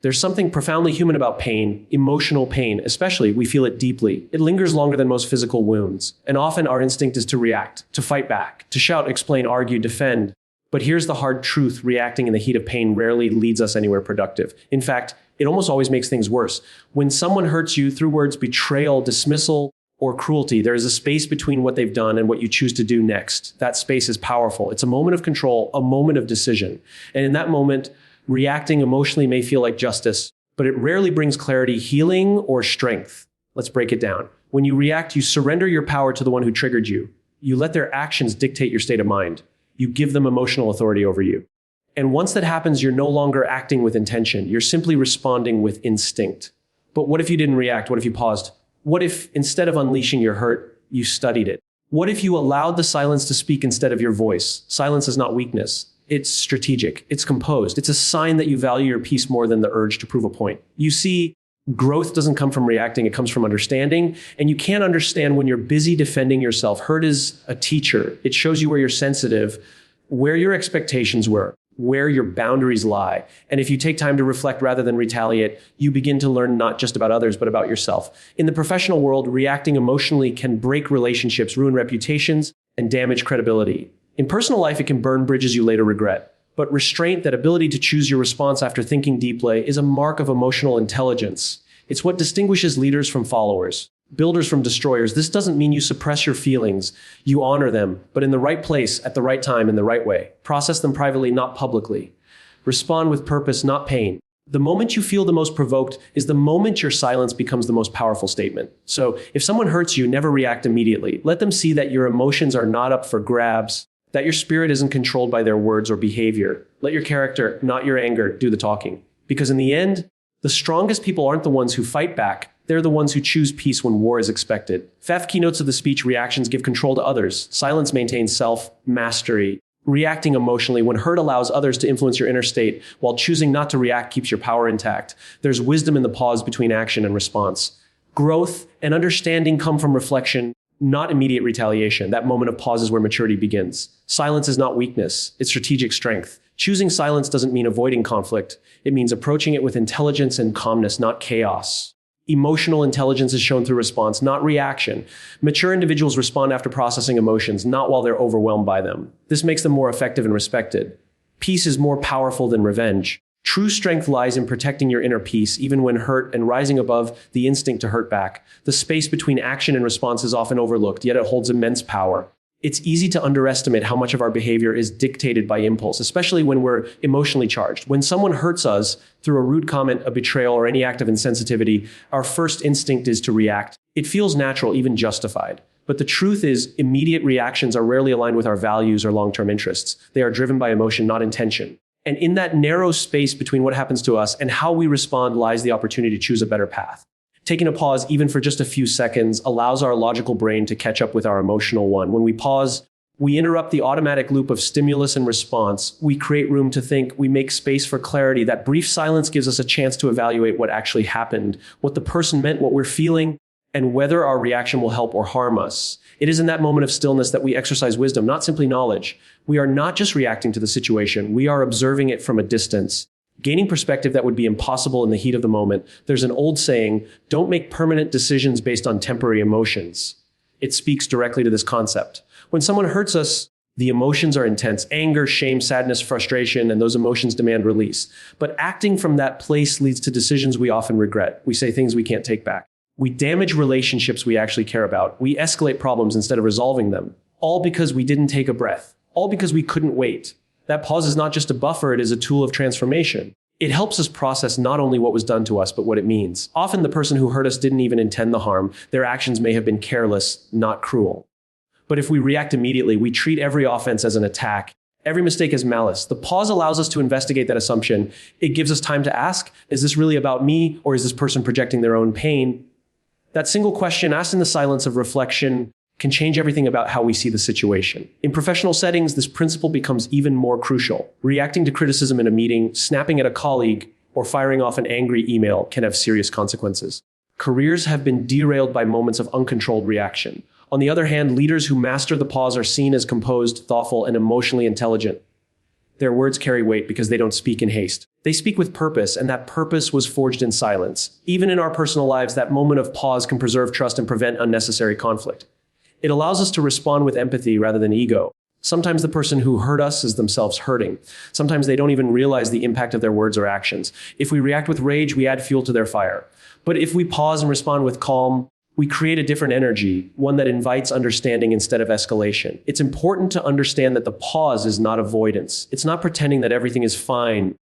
There's something profoundly human about pain, emotional pain, especially. We feel it deeply. It lingers longer than most physical wounds. And often our instinct is to react, to fight back, to shout, explain, argue, defend. But here's the hard truth. Reacting in the heat of pain rarely leads us anywhere productive. In fact, it almost always makes things worse. When someone hurts you through words, betrayal, dismissal, or cruelty, there is a space between what they've done and what you choose to do next. That space is powerful. It's a moment of control, a moment of decision. And in that moment, reacting emotionally may feel like justice, but it rarely brings clarity, healing, or strength. Let's break it down. When you react, you surrender your power to the one who triggered you. You let their actions dictate your state of mind. You give them emotional authority over you. And once that happens, you're no longer acting with intention. You're simply responding with instinct. But what if you didn't react? What if you paused? What if, instead of unleashing your hurt, you studied it? What if you allowed the silence to speak instead of your voice? Silence is not weakness. It's strategic. It's composed. It's a sign that you value your peace more than the urge to prove a point. You see, growth doesn't come from reacting. It comes from understanding. And you can't understand when you're busy defending yourself. Hurt is a teacher. It shows you where you're sensitive, where your expectations were, where your boundaries lie. And if you take time to reflect rather than retaliate, you begin to learn not just about others, but about yourself. In the professional world, reacting emotionally can break relationships, ruin reputations, and damage credibility. In personal life, it can burn bridges you later regret. But restraint, that ability to choose your response after thinking deeply, is a mark of emotional intelligence. It's what distinguishes leaders from followers, builders from destroyers. This doesn't mean you suppress your feelings. You honor them, but in the right place, at the right time, in the right way. Process them privately, not publicly. Respond with purpose, not pain. The moment you feel the most provoked is the moment your silence becomes the most powerful statement. So if someone hurts you, never react immediately. Let them see that your emotions are not up for grabs, that your spirit isn't controlled by their words or behavior. Let your character, not your anger, do the talking. Because in the end, the strongest people aren't the ones who fight back. They're the ones who choose peace when war is expected. Fifth keynotes of the speech: reactions give control to others. Silence maintains self-mastery. Reacting emotionally when hurt allows others to influence your inner state, while choosing not to react keeps your power intact. There's wisdom in the pause between action and response. Growth and understanding come from reflection, not immediate retaliation. That moment of pause is where maturity begins. Silence is not weakness, it's strategic strength. Choosing silence doesn't mean avoiding conflict. It means approaching it with intelligence and calmness, not chaos. Emotional intelligence is shown through response, not reaction. Mature individuals respond after processing emotions, not while they're overwhelmed by them. This makes them more effective and respected. Peace is more powerful than revenge. True strength lies in protecting your inner peace, even when hurt, and rising above the instinct to hurt back. The space between action and response is often overlooked, yet it holds immense power. It's easy to underestimate how much of our behavior is dictated by impulse, especially when we're emotionally charged. When someone hurts us through a rude comment, a betrayal, or any act of insensitivity, our first instinct is to react. It feels natural, even justified. But the truth is, immediate reactions are rarely aligned with our values or long-term interests. They are driven by emotion, not intention. And in that narrow space between what happens to us and how we respond lies the opportunity to choose a better path. Taking a pause, even for just a few seconds, allows our logical brain to catch up with our emotional one. When we pause, we interrupt the automatic loop of stimulus and response. We create room to think. We make space for clarity. That brief silence gives us a chance to evaluate what actually happened, what the person meant, what we're feeling, and whether our reaction will help or harm us. It is in that moment of stillness that we exercise wisdom, not simply knowledge. We are not just reacting to the situation. We are observing it from a distance, gaining perspective that would be impossible in the heat of the moment. There's an old saying, don't make permanent decisions based on temporary emotions. It speaks directly to this concept. When someone hurts us, the emotions are intense: anger, shame, sadness, frustration, and those emotions demand release. But acting from that place leads to decisions we often regret. We say things we can't take back. We damage relationships we actually care about. We escalate problems instead of resolving them. All because we didn't take a breath. All because we couldn't wait. That pause is not just a buffer, it is a tool of transformation. It helps us process not only what was done to us, but what it means. Often the person who hurt us didn't even intend the harm. Their actions may have been careless, not cruel. But if we react immediately, we treat every offense as an attack, every mistake as malice. The pause allows us to investigate that assumption. It gives us time to ask, is this really about me, or is this person projecting their own pain? That single question, asked in the silence of reflection, can change everything about how we see the situation. In professional settings, this principle becomes even more crucial. Reacting to criticism in a meeting, snapping at a colleague, or firing off an angry email can have serious consequences. Careers have been derailed by moments of uncontrolled reaction. On the other hand, leaders who master the pause are seen as composed, thoughtful, and emotionally intelligent. Their words carry weight because they don't speak in haste. They speak with purpose, and that purpose was forged in silence. Even in our personal lives, that moment of pause can preserve trust and prevent unnecessary conflict. It allows us to respond with empathy rather than ego. Sometimes the person who hurt us is themselves hurting. Sometimes they don't even realize the impact of their words or actions. If we react with rage, we add fuel to their fire. But if we pause and respond with calm, we create a different energy, one that invites understanding instead of escalation. It's important to understand that the pause is not avoidance. It's not pretending that everything is fine.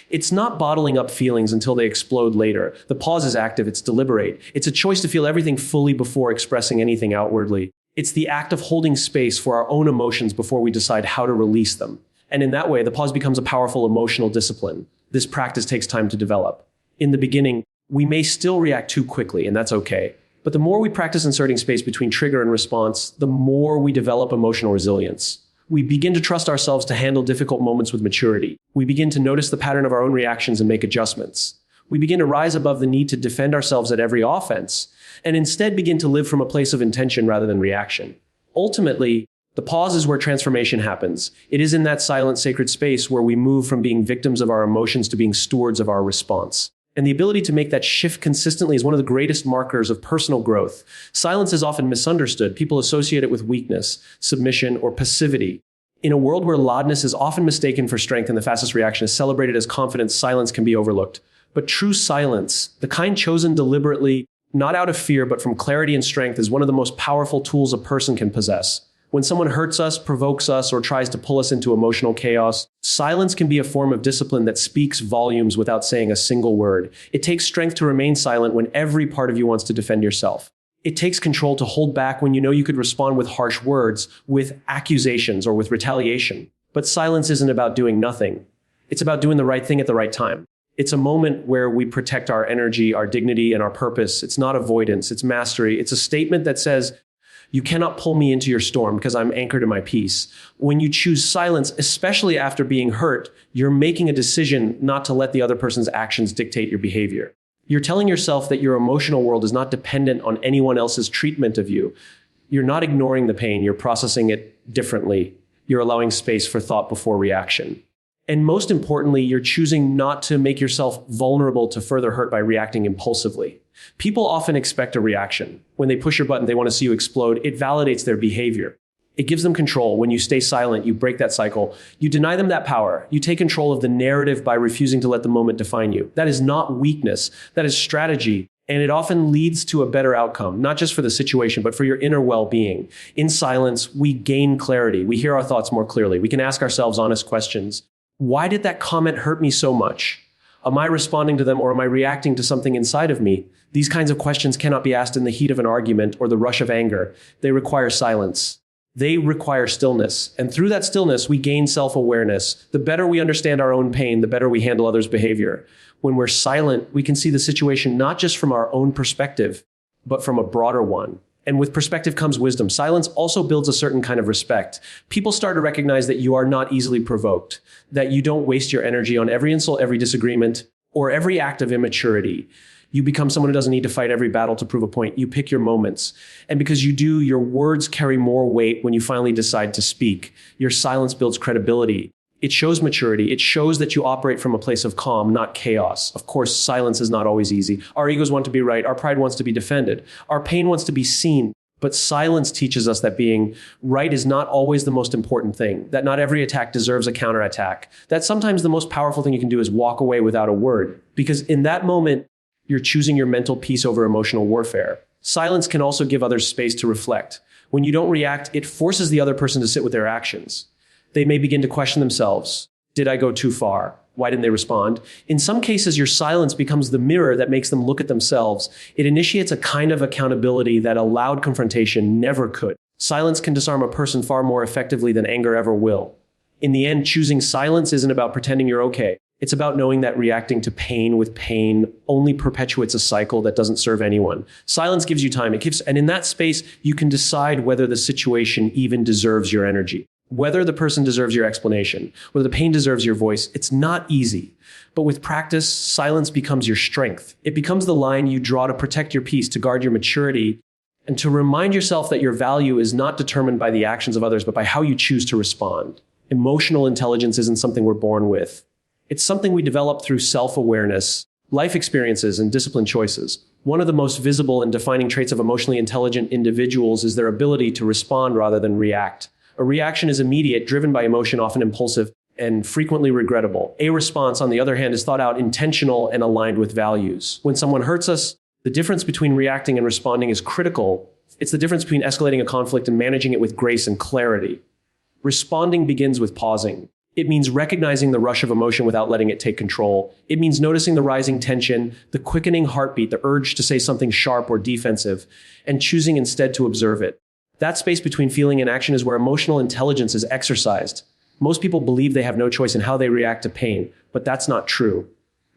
It's not bottling up feelings until they explode later. The pause is active, it's deliberate. It's a choice to feel everything fully before expressing anything outwardly. It's the act of holding space for our own emotions before we decide how to release them. And in that way, the pause becomes a powerful emotional discipline. This practice takes time to develop. In the beginning, we may still react too quickly, and that's okay. But the more we practice inserting space between trigger and response, the more we develop emotional resilience. We begin to trust ourselves to handle difficult moments with maturity. We begin to notice the pattern of our own reactions and make adjustments. We begin to rise above the need to defend ourselves at every offense, and instead begin to live from a place of intention rather than reaction. Ultimately, the pause is where transformation happens. It is in that silent, sacred space where we move from being victims of our emotions to being stewards of our response. And the ability to make that shift consistently is one of the greatest markers of personal growth. Silence is often misunderstood. People associate it with weakness, submission, or passivity. In a world where loudness is often mistaken for strength and the fastest reaction is celebrated as confidence, silence can be overlooked. But true silence, the kind chosen deliberately, not out of fear, but from clarity and strength, is one of the most powerful tools a person can possess. When someone hurts us, provokes us, or tries to pull us into emotional chaos, silence can be a form of discipline that speaks volumes without saying a single word. It takes strength to remain silent when every part of you wants to defend yourself. It takes control to hold back when you know you could respond with harsh words, with accusations, or with retaliation. But silence isn't about doing nothing. It's about doing the right thing at the right time. It's a moment where we protect our energy, our dignity, and our purpose. It's not avoidance, it's mastery. It's a statement that says, you cannot pull me into your storm because I'm anchored in my peace. When you choose silence, especially after being hurt, you're making a decision not to let the other person's actions dictate your behavior. You're telling yourself that your emotional world is not dependent on anyone else's treatment of you. You're not ignoring the pain, you're processing it differently. You're allowing space for thought before reaction. And most importantly, you're choosing not to make yourself vulnerable to further hurt by reacting impulsively. People often expect a reaction. When they push your button, they want to see you explode. It validates their behavior. It gives them control. When you stay silent, you break that cycle. You deny them that power. You take control of the narrative by refusing to let the moment define you. That is not weakness. That is strategy. And it often leads to a better outcome, not just for the situation, but for your inner well-being. In silence, we gain clarity. We hear our thoughts more clearly. We can ask ourselves honest questions. Why did that comment hurt me so much? Am I responding to them, or am I reacting to something inside of me? These kinds of questions cannot be asked in the heat of an argument or the rush of anger. They require silence. They require stillness. And through that stillness, we gain self-awareness. The better we understand our own pain, the better we handle others' behavior. When we're silent, we can see the situation not just from our own perspective, but from a broader one. And with perspective comes wisdom. Silence also builds a certain kind of respect. People start to recognize that you are not easily provoked, that you don't waste your energy on every insult, every disagreement, or every act of immaturity. You become someone who doesn't need to fight every battle to prove a point. You pick your moments. And because you do, your words carry more weight when you finally decide to speak. Your silence builds credibility. It shows maturity. It shows that you operate from a place of calm, not chaos. Of course, silence is not always easy. Our egos want to be right. Our pride wants to be defended. Our pain wants to be seen. But silence teaches us that being right is not always the most important thing, that not every attack deserves a counterattack, that sometimes the most powerful thing you can do is walk away without a word. Because in that moment, you're choosing your mental peace over emotional warfare. Silence can also give others space to reflect. When you don't react, it forces the other person to sit with their actions. They may begin to question themselves. Did I go too far? Why didn't they respond? In some cases, your silence becomes the mirror that makes them look at themselves. It initiates a kind of accountability that a loud confrontation never could. Silence can disarm a person far more effectively than anger ever will. In the end, choosing silence isn't about pretending you're okay. It's about knowing that reacting to pain with pain only perpetuates a cycle that doesn't serve anyone. Silence gives you time. And in that space, you can decide whether the situation even deserves your energy. Whether the person deserves your explanation, whether the pain deserves your voice. It's not easy. But with practice, silence becomes your strength. It becomes the line you draw to protect your peace, to guard your maturity, and to remind yourself that your value is not determined by the actions of others, but by how you choose to respond. Emotional intelligence isn't something we're born with. It's something we develop through self-awareness, life experiences, and disciplined choices. One of the most visible and defining traits of emotionally intelligent individuals is their ability to respond rather than react. A reaction is immediate, driven by emotion, often impulsive, and frequently regrettable. A response, on the other hand, is thought out, intentional, and aligned with values. When someone hurts us, the difference between reacting and responding is critical. It's the difference between escalating a conflict and managing it with grace and clarity. Responding begins with pausing. It means recognizing the rush of emotion without letting it take control. It means noticing the rising tension, the quickening heartbeat, the urge to say something sharp or defensive, and choosing instead to observe it. That space between feeling and action is where emotional intelligence is exercised. Most people believe they have no choice in how they react to pain, but that's not true.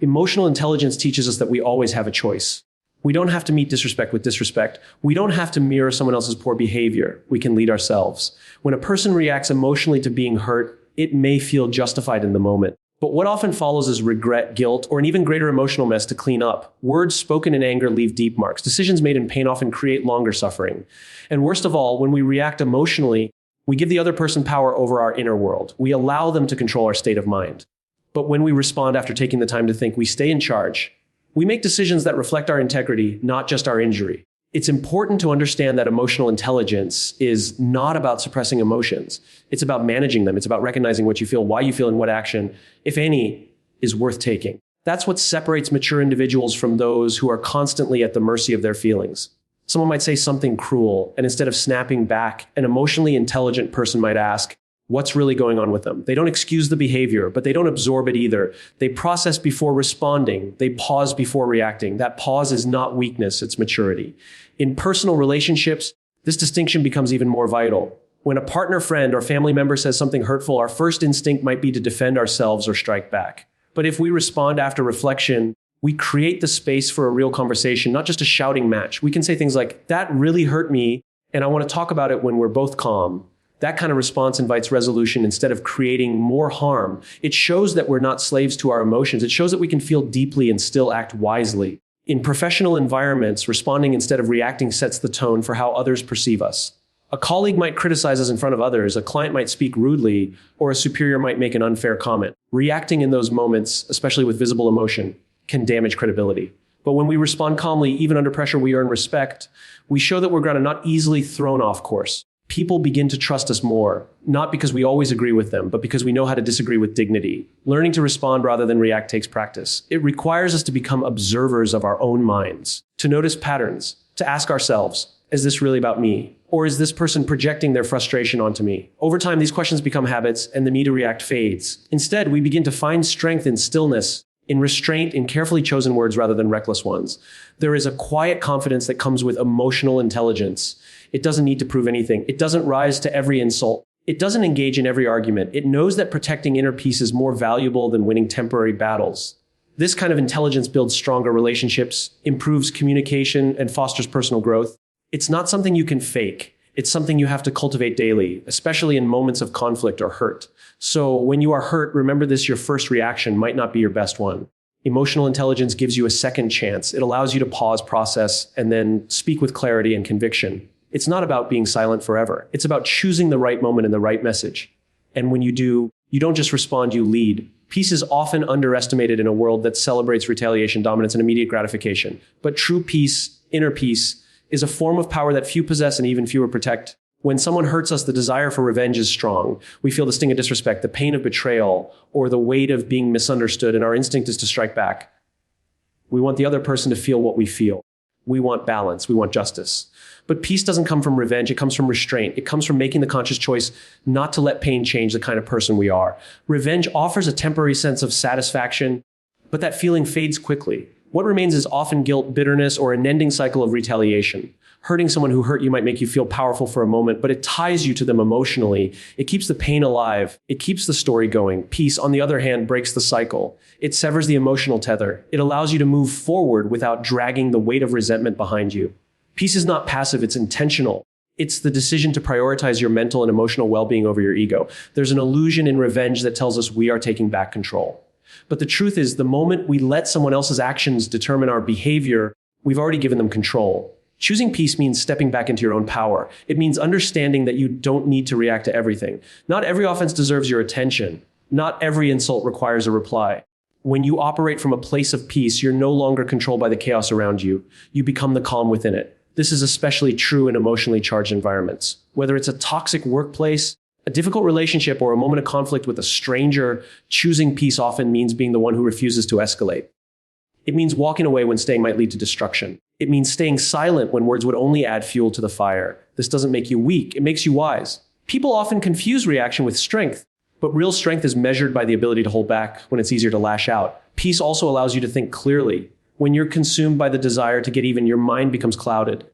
Emotional intelligence teaches us that we always have a choice. We don't have to meet disrespect with disrespect. We don't have to mirror someone else's poor behavior. We can lead ourselves. When a person reacts emotionally to being hurt, it may feel justified in the moment. But what often follows is regret, guilt, or an even greater emotional mess to clean up. Words spoken in anger leave deep marks. Decisions made in pain often create longer suffering. And worst of all, when we react emotionally, we give the other person power over our inner world. We allow them to control our state of mind. But when we respond after taking the time to think, we stay in charge. We make decisions that reflect our integrity, not just our injury. It's important to understand that emotional intelligence is not about suppressing emotions. It's about managing them. It's about recognizing what you feel, why you feel, and what action, if any, is worth taking. That's what separates mature individuals from those who are constantly at the mercy of their feelings. Someone might say something cruel, and instead of snapping back, an emotionally intelligent person might ask, what's really going on with them? They don't excuse the behavior, but they don't absorb it either. They process before responding. They pause before reacting. That pause is not weakness, it's maturity. In personal relationships, this distinction becomes even more vital. When a partner, friend, or family member says something hurtful, our first instinct might be to defend ourselves or strike back. But if we respond after reflection, we create the space for a real conversation, not just a shouting match. We can say things like, that really hurt me, and I want to talk about it when we're both calm. That kind of response invites resolution instead of creating more harm. It shows that we're not slaves to our emotions. It shows that we can feel deeply and still act wisely. In professional environments, responding instead of reacting sets the tone for how others perceive us. A colleague might criticize us in front of others, a client might speak rudely, or a superior might make an unfair comment. Reacting in those moments, especially with visible emotion, can damage credibility. But when we respond calmly, even under pressure, we earn respect. We show that we're grounded, not easily thrown off course. People begin to trust us more, not because we always agree with them, but because we know how to disagree with dignity. Learning to respond rather than react takes practice. It requires us to become observers of our own minds, to notice patterns, to ask ourselves, is this really about me? Or is this person projecting their frustration onto me? Over time, these questions become habits and the need to react fades. Instead, we begin to find strength in stillness, in restraint, in carefully chosen words rather than reckless ones. There is a quiet confidence that comes with emotional intelligence. It doesn't need to prove anything. It doesn't rise to every insult. It doesn't engage in every argument. It knows that protecting inner peace is more valuable than winning temporary battles. This kind of intelligence builds stronger relationships, improves communication, and fosters personal growth. It's not something you can fake. It's something you have to cultivate daily, especially in moments of conflict or hurt. So when you are hurt, remember this, your first reaction might not be your best one. Emotional intelligence gives you a second chance. It allows you to pause, process, and then speak with clarity and conviction. It's not about being silent forever. It's about choosing the right moment and the right message. And when you do, you don't just respond, you lead. Peace is often underestimated in a world that celebrates retaliation, dominance, and immediate gratification. But true peace, inner peace, is a form of power that few possess and even fewer protect. When someone hurts us, the desire for revenge is strong. We feel the sting of disrespect, the pain of betrayal, or the weight of being misunderstood, and our instinct is to strike back. We want the other person to feel what we feel. We want balance. We want justice. But peace doesn't come from revenge. It comes from restraint. It comes from making the conscious choice not to let pain change the kind of person we are. Revenge offers a temporary sense of satisfaction, but that feeling fades quickly. What remains is often guilt, bitterness, or an ending cycle of retaliation. Hurting someone who hurt you might make you feel powerful for a moment, but it ties you to them emotionally. It keeps the pain alive. It keeps the story going. Peace, on the other hand, breaks the cycle. It severs the emotional tether. It allows you to move forward without dragging the weight of resentment behind you. Peace is not passive, it's intentional. It's the decision to prioritize your mental and emotional well-being over your ego. There's an illusion in revenge that tells us we are taking back control. But the truth is, the moment we let someone else's actions determine our behavior, we've already given them control. Choosing peace means stepping back into your own power. It means understanding that you don't need to react to everything. Not every offense deserves your attention. Not every insult requires a reply. When you operate from a place of peace, you're no longer controlled by the chaos around you. You become the calm within it. This is especially true in emotionally charged environments. Whether it's a toxic workplace, a difficult relationship, or a moment of conflict with a stranger, choosing peace often means being the one who refuses to escalate. It means walking away when staying might lead to destruction. It means staying silent when words would only add fuel to the fire. This doesn't make you weak, it makes you wise. People often confuse reaction with strength, but real strength is measured by the ability to hold back when it's easier to lash out. Peace also allows you to think clearly. When you're consumed by the desire to get even, your mind becomes clouded.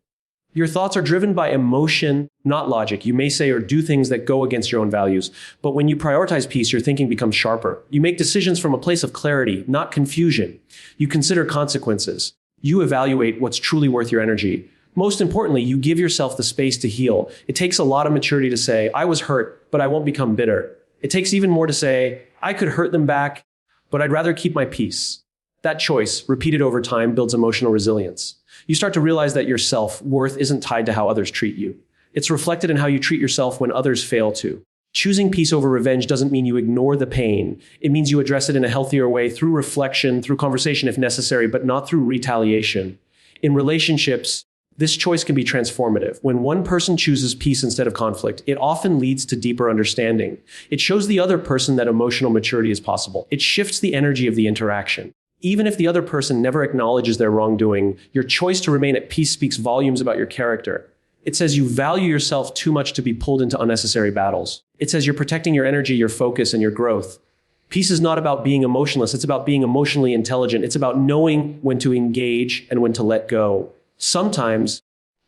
Your thoughts are driven by emotion, not logic. You may say or do things that go against your own values. But when you prioritize peace, your thinking becomes sharper. You make decisions from a place of clarity, not confusion. You consider consequences. You evaluate what's truly worth your energy. Most importantly, you give yourself the space to heal. It takes a lot of maturity to say, I was hurt, but I won't become bitter. It takes even more to say, I could hurt them back, but I'd rather keep my peace. That choice, repeated over time, builds emotional resilience. You start to realize that your self-worth isn't tied to how others treat you. It's reflected in how you treat yourself when others fail to. Choosing peace over revenge doesn't mean you ignore the pain. It means you address it in a healthier way through reflection, through conversation if necessary, but not through retaliation. In relationships, this choice can be transformative. When one person chooses peace instead of conflict, it often leads to deeper understanding. It shows the other person that emotional maturity is possible. It shifts the energy of the interaction. Even if the other person never acknowledges their wrongdoing, your choice to remain at peace speaks volumes about your character. It says you value yourself too much to be pulled into unnecessary battles. It says you're protecting your energy, your focus, and your growth. Peace is not about being emotionless. It's about being emotionally intelligent. It's about knowing when to engage and when to let go. Sometimes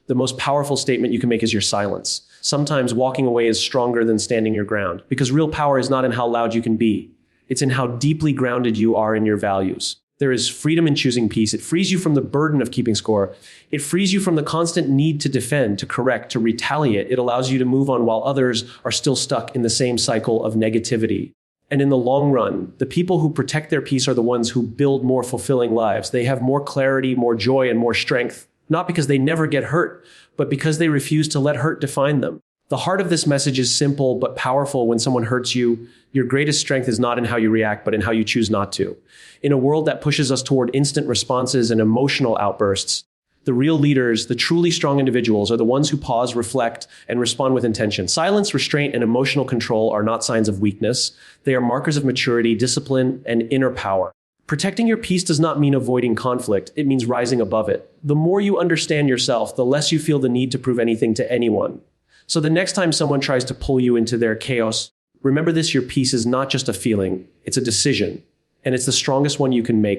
the most powerful statement you can make is your silence. Sometimes walking away is stronger than standing your ground, because real power is not in how loud you can be. It's in how deeply grounded you are in your values. There is freedom in choosing peace. It frees you from the burden of keeping score. It frees you from the constant need to defend, to correct, to retaliate. It allows you to move on while others are still stuck in the same cycle of negativity. And in the long run, the people who protect their peace are the ones who build more fulfilling lives. They have more clarity, more joy, and more strength, not because they never get hurt, but because they refuse to let hurt define them. The heart of this message is simple but powerful. When someone hurts you, your greatest strength is not in how you react, but in how you choose not to. In a world that pushes us toward instant responses and emotional outbursts, the real leaders, the truly strong individuals, are the ones who pause, reflect, and respond with intention. Silence, restraint, and emotional control are not signs of weakness. They are markers of maturity, discipline, and inner power. Protecting your peace does not mean avoiding conflict. It means rising above it. The more you understand yourself, the less you feel the need to prove anything to anyone. So the next time someone tries to pull you into their chaos, remember this: your peace is not just a feeling, it's a decision. And it's the strongest one you can make.